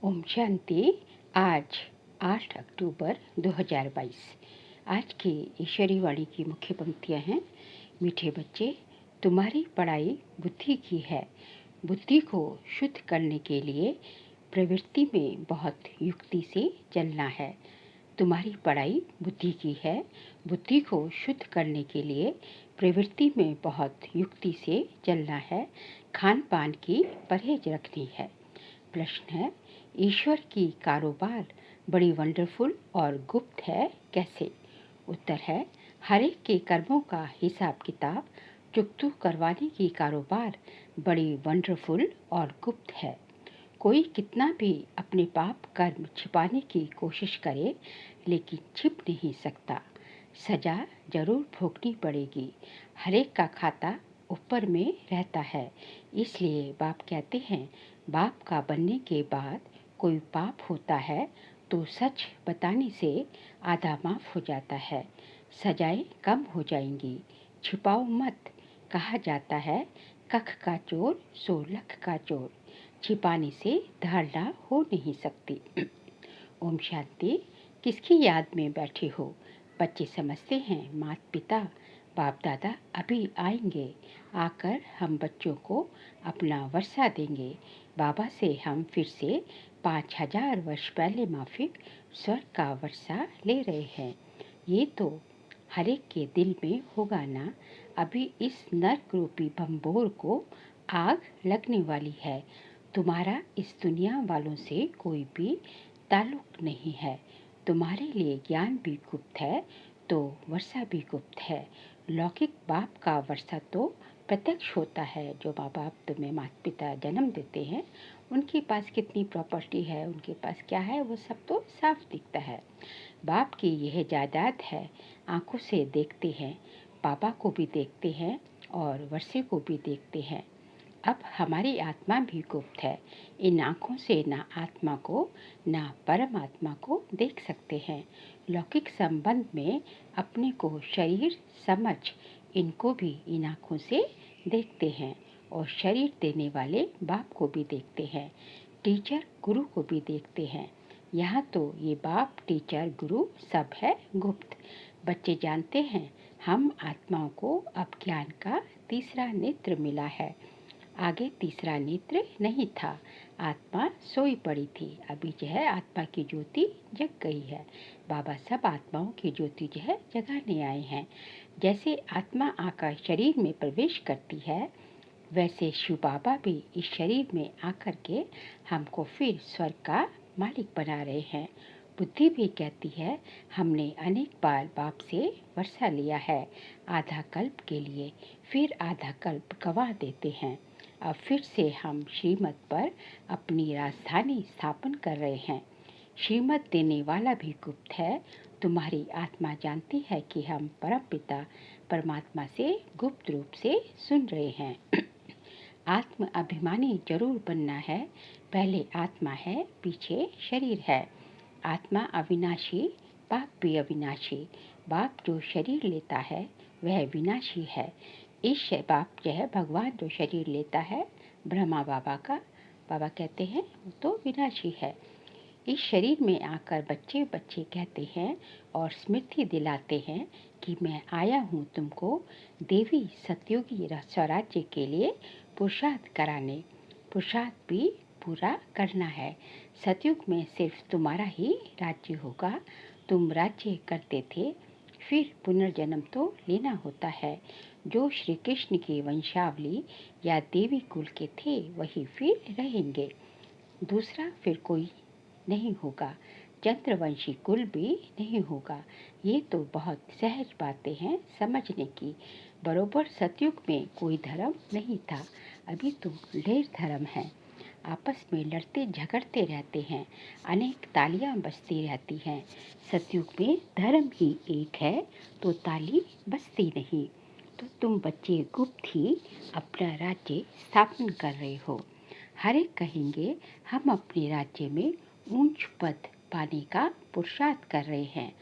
ओम शांति। आज 8 अक्टूबर 2022। आज की ईश्वरी वाणी की मुख्य पंक्तियां हैं। मीठे बच्चे, तुम्हारी पढ़ाई बुद्धि की है। बुद्धि को शुद्ध करने के लिए प्रवृत्ति में बहुत युक्ति से चलना है। तुम्हारी पढ़ाई बुद्धि की है। बुद्धि को शुद्ध करने के लिए प्रवृत्ति में बहुत युक्ति से चलना है। खान पान की परहेज रखनी है। प्रश्न है, ईश्वर की कारोबार बड़ी वंडरफुल और गुप्त है, कैसे? उत्तर है, हर एक के कर्मों का हिसाब किताब चुकतू करवाने की कारोबार बड़ी वंडरफुल और गुप्त है। कोई कितना भी अपने पाप कर्म छिपाने की कोशिश करे, लेकिन छिप नहीं सकता। सजा जरूर भोगनी पड़ेगी। हर एक का खाता ऊपर में रहता है। इसलिए बाप कहते हैं, बाप का बनने के बाद कोई पाप होता है तो सच बताने से आधा माफ हो जाता है। सजाएं कम हो जाएंगी। छिपाओ मत। कहा जाता है, कख का चोर सो लख का चोर। छिपाने से धारणा हो नहीं सकती। ओम शांति। किसकी याद में बैठे हो? बच्चे समझते हैं माता पिता बाप दादा अभी आएंगे, आकर हम बच्चों को अपना वर्षा देंगे। बाबा से हम फिर से 5000 वर्ष पहले माफिक स्वर्ग का वर्षा ले रहे हैं। ये तो हर एक के दिल में होगा ना। अभी इस नर्क रूपी बम्बोर को आग लगने वाली है। तुम्हारा इस दुनिया वालों से कोई भी ताल्लुक नहीं है। तुम्हारे लिए ज्ञान भी गुप्त है तो वर्षा भी गुप्त है। लौकिक बाप का वर्षा तो प्रत्यक्ष होता है। जो माँ बाप तुम्हें माता पिता जन्म देते हैं, उनके पास कितनी प्रॉपर्टी है, उनके पास क्या है, वो सब तो साफ दिखता है। बाप की यह जायदाद है। आंखों से देखते हैं, पापा को भी देखते हैं और वर्षे को भी देखते हैं। अब हमारी आत्मा भी गुप्त है। इन आँखों से ना आत्मा को ना परमात्मा को देख सकते हैं। लौकिक संबंध में अपने को शरीर समझ इनको भी इन आँखों से देखते हैं और शरीर देने वाले बाप को भी देखते हैं। टीचर गुरु को भी देखते हैं। यहाँ तो ये बाप टीचर गुरु सब है गुप्त। बच्चे जानते हैं, हम आत्माओं को अब ज्ञान का तीसरा नेत्र मिला है। आगे तीसरा नेत्र नहीं था। आत्मा सोई पड़ी थी। अभी जो है आत्मा की ज्योति जग गई है। बाबा सब आत्माओं की ज्योति जो है जगाने आए हैं। जैसे आत्मा आकर शरीर में प्रवेश करती है, वैसे शिव बाबा भी इस शरीर में आकर के हमको फिर स्वर्ग का मालिक बना रहे हैं। बुद्धि भी कहती है, हमने अनेक बार बाप से वर्षा लिया है, आधा कल्प के लिए, फिर आधा कल्प गवा देते हैं। अब फिर से हम श्रीमत पर अपनी राजधानी स्थापन कर रहे हैं। श्रीमत देने वाला भी गुप्त है। तुम्हारी आत्मा जानती है कि हम परम पिता परमात्मा से गुप्त रूप से सुन रहे हैं। आत्म अभिमानी जरूर बनना है। पहले आत्मा है, पीछे शरीर है। आत्मा अविनाशी, बाप भी अविनाशी। बाप जो शरीर लेता है वह विनाशी है। इस बाप जो है भगवान जो शरीर लेता है ब्रह्मा बाबा का, बाबा कहते हैं वो तो विनाशी है। इस शरीर में आकर बच्चे बच्चे कहते हैं और स्मृति दिलाते हैं कि मैं आया हूँ तुमको देवी सतयुगी स्वराज्य के लिए पुरुषार्थ कराने। पुरुषार्थ भी पूरा करना है। सतयुग में सिर्फ तुम्हारा ही राज्य होगा। तुम राज्य करते थे, फिर पुनर्जन्म तो लेना होता है। जो श्री कृष्ण की वंशावली या देवी कुल के थे वही फिर रहेंगे। दूसरा फिर कोई नहीं होगा। चंद्रवंशी कुल भी नहीं होगा। ये तो बहुत सहज बातें हैं समझने की। बरोबर सतयुग में कोई धर्म नहीं था। अभी तो ढेर धर्म है। आपस में लड़ते झगड़ते रहते हैं। अनेक तालियां बजती रहती हैं। सतयुग में धर्म ही एक है तो ताली बजती नहीं। तो तुम बच्चे गुप्त ही अपना राज्य स्थापन कर रहे हो। हर एक कहेंगे हम अपने राज्य में ऊंच पद पाने का पुरुषार्थ कर रहे हैं।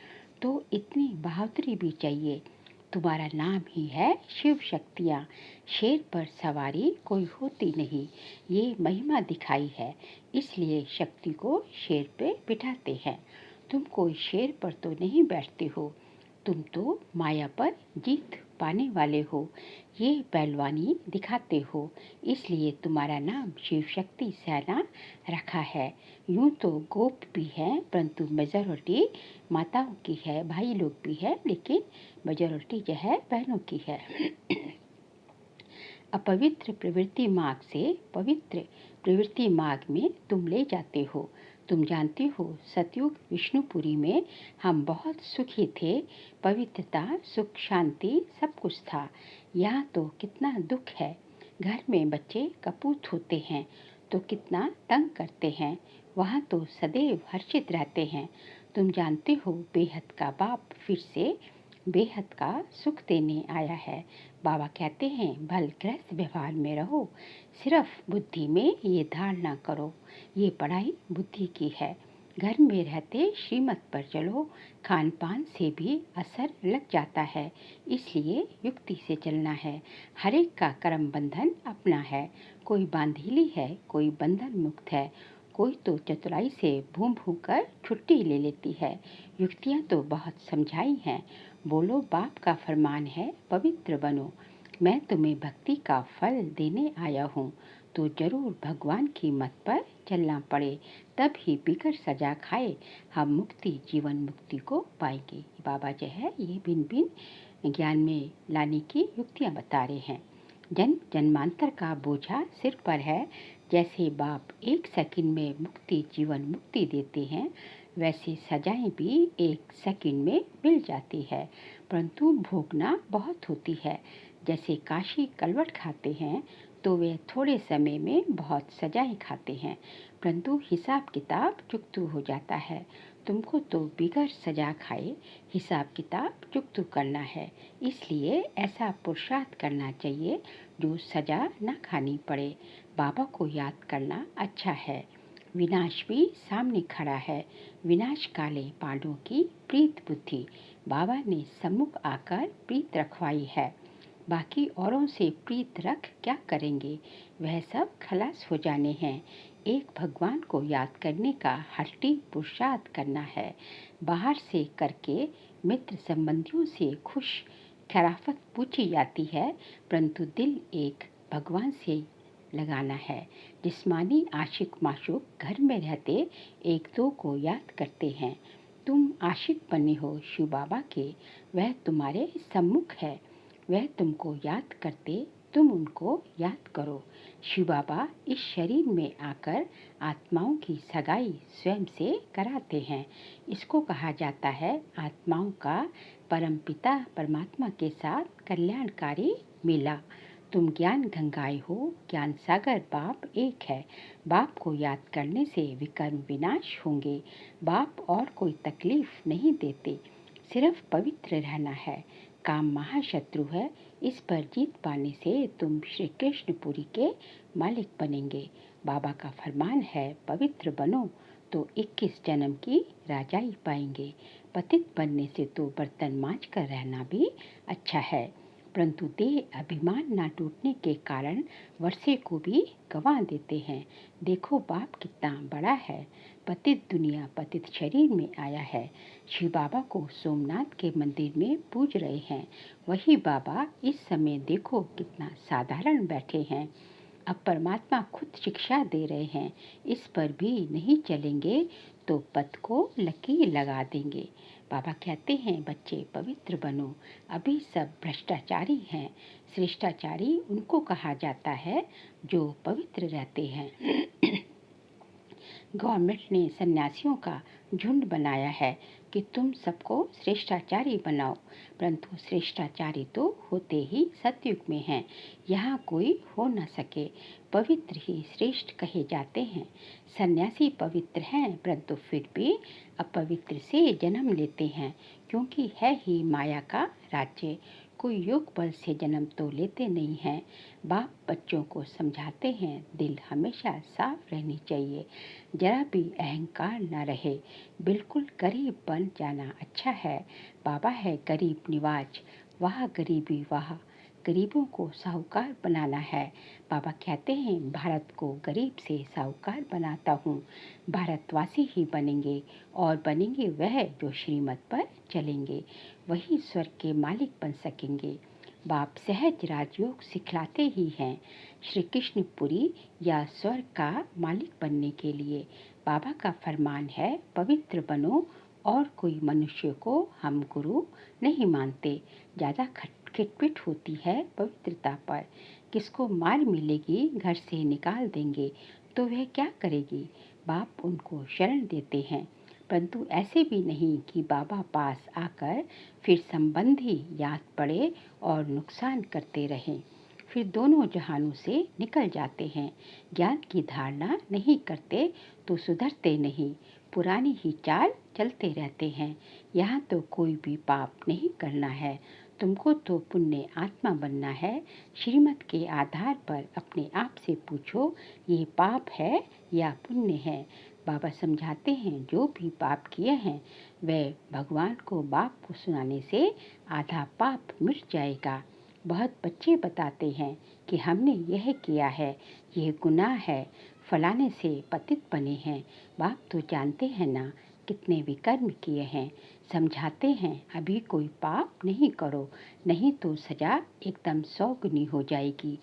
तो इतनी बहादुरी भी चाहिए। तुम्हारा नाम ही है शिव शक्तियाँ। शेर पर सवारी कोई होती नहीं, ये महिमा दिखाई है, इसलिए शक्ति को शेर पे बिठाते हैं। तुम कोई शेर पर तो नहीं बैठते हो, तुम तो माया पर जीत पाने वाले हो, ये पहलवानी दिखाते हो, इसलिए तुम्हारा नाम शिव शक्ति सेना रखा है। यूं तो गोप भी हैं, परंतु मेजॉरिटी माताओं की है, भाई लोग भी है, लेकिन मेजॉरिटी जो है बहनों की है। अपवित्र प्रवृत्ति मार्ग से पवित्र प्रवृत्ति मार्ग में तुम ले जाते हो। तुम जानते हो सतयुग विष्णुपुरी में हम बहुत सुखी थे, पवित्रता सुख शांति सब कुछ था। यहाँ तो कितना दुख है, घर में बच्चे कपूत होते हैं तो कितना तंग करते हैं, वहाँ तो सदैव हर्षित रहते हैं। तुम जानते हो बेहद का बाप फिर से बेहद का सुख देने आया है। बाबा कहते हैं भल गृहस्थ व्यवहार में रहो, सिर्फ बुद्धि में ये धारणा करो, ये पढ़ाई बुद्धि की है। घर में रहते श्रीमत पर चलो, खान पान से भी असर लग जाता है, इसलिए युक्ति से चलना है। हर एक का कर्म बंधन अपना है, कोई बांधीली है, कोई बंधन मुक्त है, कोई तो चतुराई से भूम भू कर छुट्टी ले लेती है। युक्तियाँ तो बहुत समझाई हैं, बोलो बाप का फरमान है पवित्र बनो। मैं तुम्हें भक्ति का फल देने आया हूँ, तो जरूर भगवान की मत पर चलना पड़े, तब ही बिगड़ सजा खाए हम मुक्ति जीवन मुक्ति को पाएंगे। बाबा जो है ये भिन्न भिन्न ज्ञान में लाने की युक्तियाँ बता रहे हैं। जन्म जन्मांतर का बोझा सिर पर है, जैसे बाप एक सेकंड में मुक्ति जीवन मुक्ति देते हैं, वैसे सजाएं भी एक सेकंड में मिल जाती है, परंतु भोगना बहुत होती है। जैसे काशी कलवट खाते हैं तो वे थोड़े समय में बहुत सजाएं खाते हैं, परंतु हिसाब किताब चुकतू हो जाता है। तुमको तो बिगड़ सजा खाए हिसाब किताब चुकतू करना है, इसलिए ऐसा पुरुषार्थ करना चाहिए जो सजा न खानी पड़े। बाबा को याद करना अच्छा है। विनाश भी सामने खड़ा है, विनाश काले पांडवों की प्रीत बुद्धि बाबा ने सम्मुख आकर प्रीत रखवाई है। बाकी औरों से प्रीत रख क्या करेंगे, वह सब खलास हो जाने हैं। एक भगवान को याद करने का हट्टी पुरुषार्थ करना है। बाहर से करके मित्र संबंधियों से खुश खराफत पूछी जाती है, परंतु दिल एक भगवान से लगाना है। जिस्मानी आशिक माशूक घर में रहते एक दो को याद करते हैं। तुम आशिक बने हो शिव बाबा के, वह तुम्हारे सम्मुख है, वह तुमको याद करते, तुम उनको याद करो। शिव बाबा इस शरीर में आकर आत्माओं की सगाई स्वयं से कराते हैं। इसको कहा जाता है आत्माओं का परमपिता परमात्मा के साथ कल्याणकारी मेला। तुम ज्ञान गंगाएं हो, ज्ञान सागर बाप एक है। बाप को याद करने से विकर्म विनाश होंगे। बाप और कोई तकलीफ नहीं देते, सिर्फ पवित्र रहना है। काम महाशत्रु है, इस पर जीत पाने से तुम श्री कृष्णपुरी के मालिक बनेंगे। बाबा का फरमान है पवित्र बनो तो 21 जन्म की राजाई पाएंगे। पतित बनने से तो बर्तन मांज कर रहना भी अच्छा है, परंतु देह अभिमान ना टूटने के कारण वर्षे को भी गंवा देते हैं। देखो बाप कितना बड़ा है, पतित दुनिया पतित शरीर में आया है। शिव बाबा को सोमनाथ के मंदिर में पूज रहे हैं, वही बाबा इस समय देखो कितना साधारण बैठे हैं। अब परमात्मा खुद शिक्षा दे रहे हैं, इस पर भी नहीं चलेंगे तो पथ को लकीर लगा देंगे। बाबा कहते हैं बच्चे पवित्र बनो, अभी सब भ्रष्टाचारी हैं। श्रेष्ठाचारी उनको कहा जाता है जो पवित्र रहते हैं। गवर्नमेंट ने सन्यासियों का झुंड बनाया है कि तुम सबको श्रेष्ठाचारी बनाओ, परंतु श्रेष्ठाचारी तो होते ही सतयुग में हैं, यहाँ कोई हो न सके। पवित्र ही श्रेष्ठ कहे जाते हैं। सन्यासी पवित्र हैं, परंतु फिर भी अपवित्र से जन्म लेते हैं, क्योंकि है ही माया का राज्य। कोई योग बल से जन्म तो लेते नहीं हैं। बाप बच्चों को समझाते हैं दिल हमेशा साफ रहनी चाहिए, जरा भी अहंकार न रहे, बिल्कुल गरीब बन जाना अच्छा है। बाबा है गरीब निवाज, वाह गरीबी वाह, गरीबों को साहूकार बनाना है। बाबा कहते हैं भारत को गरीब से साहूकार बनाता हूँ। भारतवासी ही बनेंगे और बनेंगे वह जो श्रीमत पर चलेंगे, वही स्वर्ग के मालिक बन सकेंगे। बाप सहज राजयोग सिखलाते ही हैं श्री कृष्णपुरी या स्वर्ग का मालिक बनने के लिए। बाबा का फरमान है पवित्र बनो, और कोई मनुष्य को हम गुरु नहीं मानते। ज़्यादा खटपिट होती है पवित्रता पर। किसको मार मिलेगी घर से निकाल देंगे तो वह क्या करेगी। बाप उनको शरण देते हैं, परंतु ऐसे भी नहीं कि बाबा पास आकर फिर संबंधी याद पड़े और नुकसान करते रहें। फिर दोनों जहानों से निकल जाते हैं। ज्ञान की धारणा नहीं करते तो सुधरते नहीं, पुरानी ही चाल चलते रहते हैं। यहाँ तो कोई भी पाप नहीं करना है, तुमको तो पुण्य आत्मा बनना है। श्रीमत के आधार पर अपने आप से पूछो, ये पाप है या पुण्य है। बाबा समझाते हैं जो भी पाप किए हैं वह भगवान को बाप को सुनाने से आधा पाप मिट जाएगा। बहुत बच्चे बताते हैं कि हमने यह किया है, यह गुनाह है, फलाने से पतित बने हैं। बाप तो जानते हैं ना कितने विकर्म किए हैं। समझाते हैं अभी कोई पाप नहीं करो, नहीं तो सजा एकदम 100 गुनी हो जाएगी।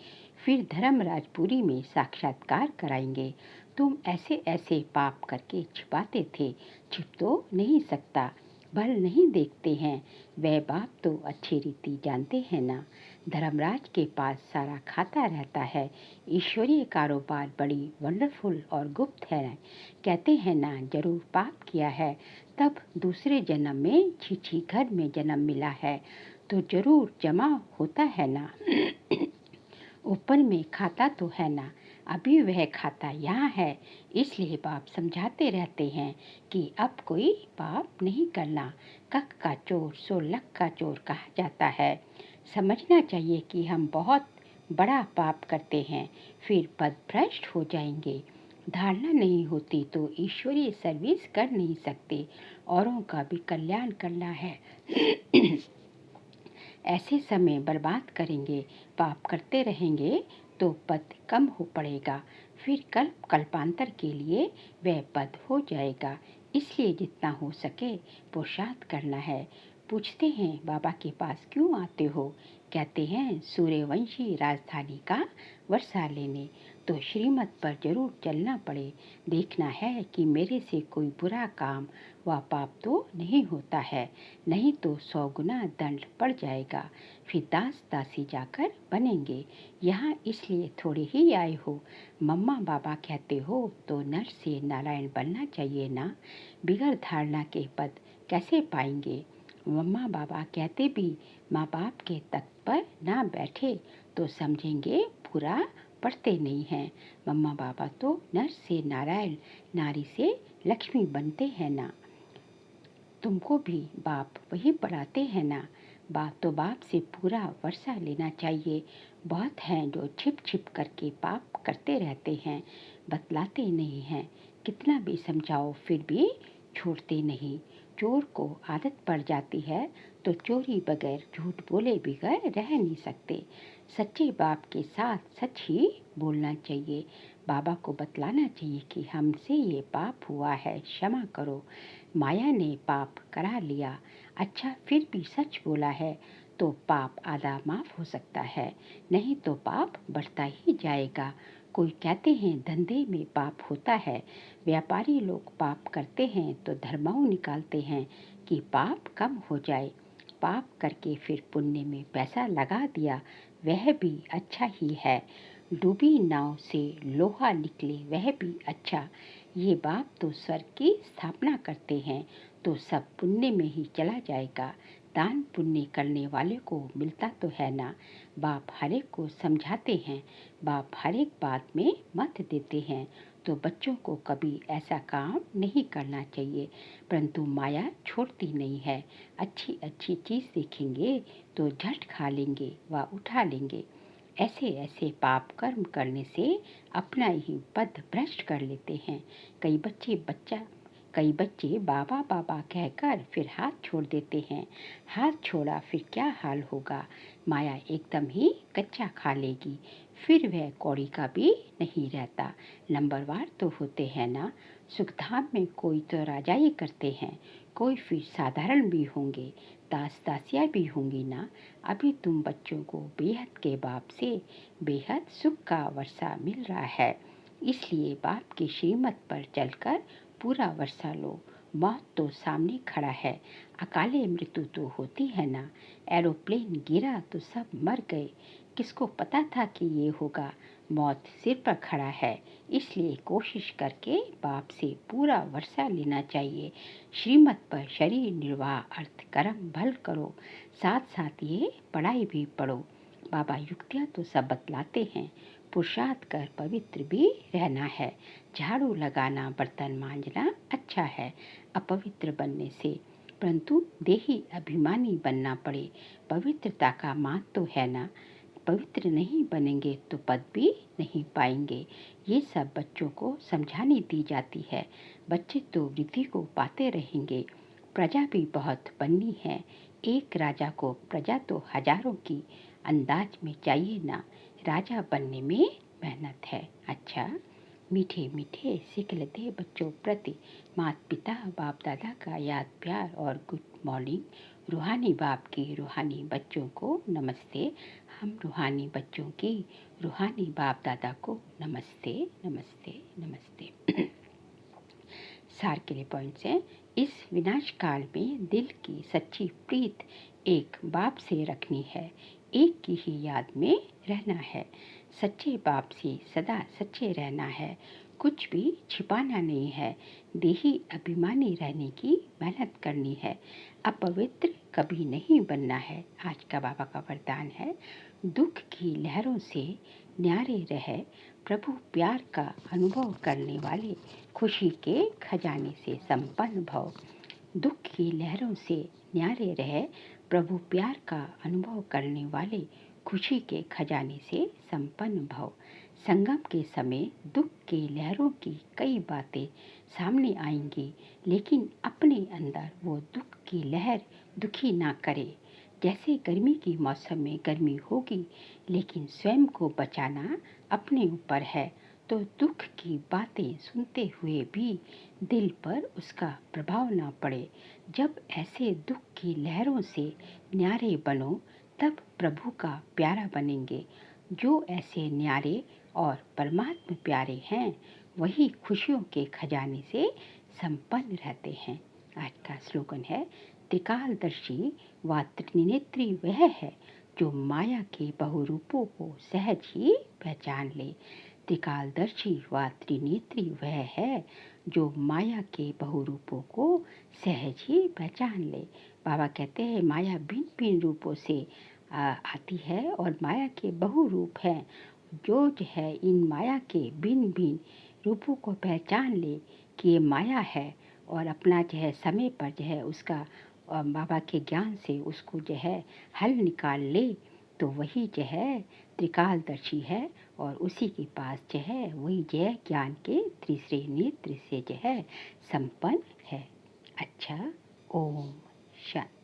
फिर धर्मराजपुरी में साक्षात्कार कराएंगे। तुम ऐसे ऐसे पाप करके छिपाते थे, छिप तो नहीं सकता, भल नहीं देखते हैं। वह बाप तो अच्छी रीति जानते हैं ना। धर्मराज के पास सारा खाता रहता है। ईश्वरीय कारोबार बड़ी वंडरफुल और गुप्त है। कहते हैं ना जरूर पाप किया है, तब दूसरे जन्म में छीछी घर में जन्म मिला है तो जरूर जमा होता है ना। ऊपर में खाता तो है ना, अभी वह खाता यहाँ है। इसलिए बाप समझाते रहते हैं कि अब कोई पाप नहीं करना। कक का चोर सो लक का चोर कहा जाता है। समझना चाहिए कि हम बहुत बड़ा पाप करते हैं, फिर पदभ्रष्ट हो जाएंगे। धारणा नहीं होती तो ईश्वरीय सर्विस कर नहीं सकते, औरों का भी कल्याण करना है। ऐसे समय बर्बाद करेंगे, पाप करते रहेंगे तो पद कम हो पड़ेगा, फिर कल्पांतर के लिए वह पद हो जाएगा। इसलिए जितना हो सके पुरुषार्थ करना है। पूछते हैं बाबा के पास क्यों आते हो। कहते हैं सूर्यवंशी राजधानी का वर्षा लेने। तो श्रीमत पर जरूर चलना पड़े, देखना है कि मेरे से कोई बुरा काम व पाप तो नहीं होता है, नहीं तो 100 गुना दंड पड़ जाएगा। फिर दास दासी जाकर बनेंगे। यहाँ इसलिए थोड़े ही आए हो। मम्मा बाबा कहते हो तो नर से नारायण बनना चाहिए ना। बिगड़ धारणा के पद कैसे पाएंगे। मम्मा बाबा कहते भी माँ बाप के तख्त पर ना बैठे तो समझेंगे पूरा पढ़ते नहीं हैं। मम्मा बाबा तो नर से नारायण, नारी से लक्ष्मी बनते हैं ना। तुमको भी बाप वही पढ़ाते हैं ना। बाप से पूरा वर्षा लेना चाहिए। बहुत हैं जो छिप छिप करके पाप करते रहते हैं, बतलाते नहीं हैं। कितना भी समझाओ फिर भी छोड़ते नहीं। चोर को आदत पड़ जाती है तो चोरी बगैर झूठ बोले बगैर रह नहीं सकते। सच्चे बाप के साथ सच ही बोलना चाहिए। बाबा को बतलाना चाहिए कि हमसे ये पाप हुआ है, क्षमा करो। माया ने पाप करा लिया, अच्छा फिर भी सच बोला है तो पाप आधा माफ हो सकता है, नहीं तो पाप बढ़ता ही जाएगा। कोई कहते हैं धंधे में पाप होता है। व्यापारी लोग पाप करते हैं तो धर्माऊ निकालते हैं कि पाप कम हो जाए। पाप करके फिर पुण्य में पैसा लगा दिया, वह भी अच्छा ही है। डूबी नाव से लोहा निकले वह भी अच्छा। ये बाप तो स्वर्ग की स्थापना करते हैं तो सब पुण्य में ही चला जाएगा। दान पुण्य करने वाले को मिलता तो है ना। बाप हरेक को समझाते हैं। बाप हरेक बात में मत देते हैं तो बच्चों को कभी ऐसा काम नहीं करना चाहिए, परंतु माया छोड़ती नहीं है। अच्छी अच्छी चीज़ देखेंगे तो झट खा लेंगे व उठा लेंगे। ऐसे ऐसे पाप कर्म करने से अपना ही पद भ्रष्ट कर लेते हैं। कई कई बच्चे बाबा बाबा कहकर फिर हाथ छोड़ देते हैं। हाथ छोड़ा फिर क्या हाल होगा। माया एकदम ही कच्चा खा लेगी, फिर वह कौड़ी का भी नहीं रहता। नंबरवार तो होते हैं ना। सुखधाम में कोई तो राजाई करते हैं, कोई फिर साधारण भी होंगे, दास दासियाँ भी होंगी ना। अभी तुम बच्चों को बेहद के बाप से बेहद सुख का वर्षा मिल रहा है, इसलिए बाप की श्रीमत पर चलकर पूरा वर्षा लो। मौत तो सामने खड़ा है, अकाले मृत्यु तो होती है ना। एरोप्लेन गिरा तो सब मर गए, किसको पता था कि ये होगा। मौत सिर पर खड़ा है, इसलिए कोशिश करके बाप से पूरा वर्षा लेना चाहिए। श्रीमत पर शरीर निर्वाह अर्थ कर्म भल करो, साथ साथ ये पढ़ाई भी पढ़ो। बाबा युक्तियाँ तो सब बतलाते हैं, पुरुषार्थ कर पवित्र भी रहना है। झाड़ू लगाना, बर्तन मांजना अच्छा है अपवित्र बनने से, परंतु देही अभिमानी बनना पड़े। पवित्रता का मान तो है ना। पवित्र नहीं बनेंगे तो पद भी नहीं पाएंगे। ये सब बच्चों को समझानी दी जाती है। बच्चे तो वृद्धि को पाते रहेंगे। प्रजा भी बहुत बननी है, एक राजा को प्रजा तो हजारों की। अंदाज में चाहिए ना, राजा बनने में मेहनत है। अच्छा, मीठे मीठे सीख लेते बच्चों प्रति माता पिता बाप दादा का याद प्यार और गुड मॉर्निंग। रूहानी बाप की रूहानी बच्चों को नमस्ते। हम रूहानी बच्चों की रूहानी बाप दादा को नमस्ते नमस्ते नमस्ते। सार के लिए पॉइंट्स हैं। इस विनाश काल में दिल की सच्ची प्रीत एक बाप से रखनी है, एक की ही याद में रहना है। सच्चे बाप से सदा सच्चे रहना है, कुछ भी छिपाना नहीं है। देही अभिमानी रहने की मेहनत करनी है, अपवित्र कभी नहीं बनना है। आज का बाबा का वरदान है, दुख की लहरों से न्यारे रहे, प्रभु प्यार का अनुभव करने वाले खुशी के खजाने से संपन्न भव। दुख की लहरों से न्यारे रहे, प्रभु प्यार का अनुभव करने वाले खुशी के खजाने से संपन्न भव। संगम के समय दुख की लहरों की कई बातें सामने आएंगी, लेकिन अपने अंदर वो दुख की लहर दुखी ना करे। जैसे गर्मी की मौसम में गर्मी होगी, लेकिन स्वयं को बचाना अपने ऊपर है, तो दुख की बातें सुनते हुए भी दिल पर उसका प्रभाव ना पड़े। जब ऐसे दुख की लहरों से न्यारे बनो, तब प्रभु का प्यारा बनेंगे। जो ऐसे न्यारे और परमात्मा प्यारे हैं, वही खुशियों के खजाने से संपन्न रहते हैं। आज का स्लोगन है, त्रिकालदर्शी व त्रिनेत्री वह है, जो माया के बहुरूपों को सहज ही पहचान ले। त्रिकालदर्शी व त्रिनेत्री वह है, जो माया के बहुरूपों को सहज ही पहचान ले। बाबा कहते हैं, माया भिन्न भिन्न रूपों से आती है और माया के बहुरूप हैं। जो है इन माया के भिन्न भिन्न रूपों को पहचान ले कि ये माया है, और अपना समय पर उसका बाबा के ज्ञान से उसको हल निकाल ले, तो वही त्रिकालदर्शी है, और उसी के पास वही ज्ञान के तीसरे नेत्र से संपन्न है। अच्छा, ओम शांति।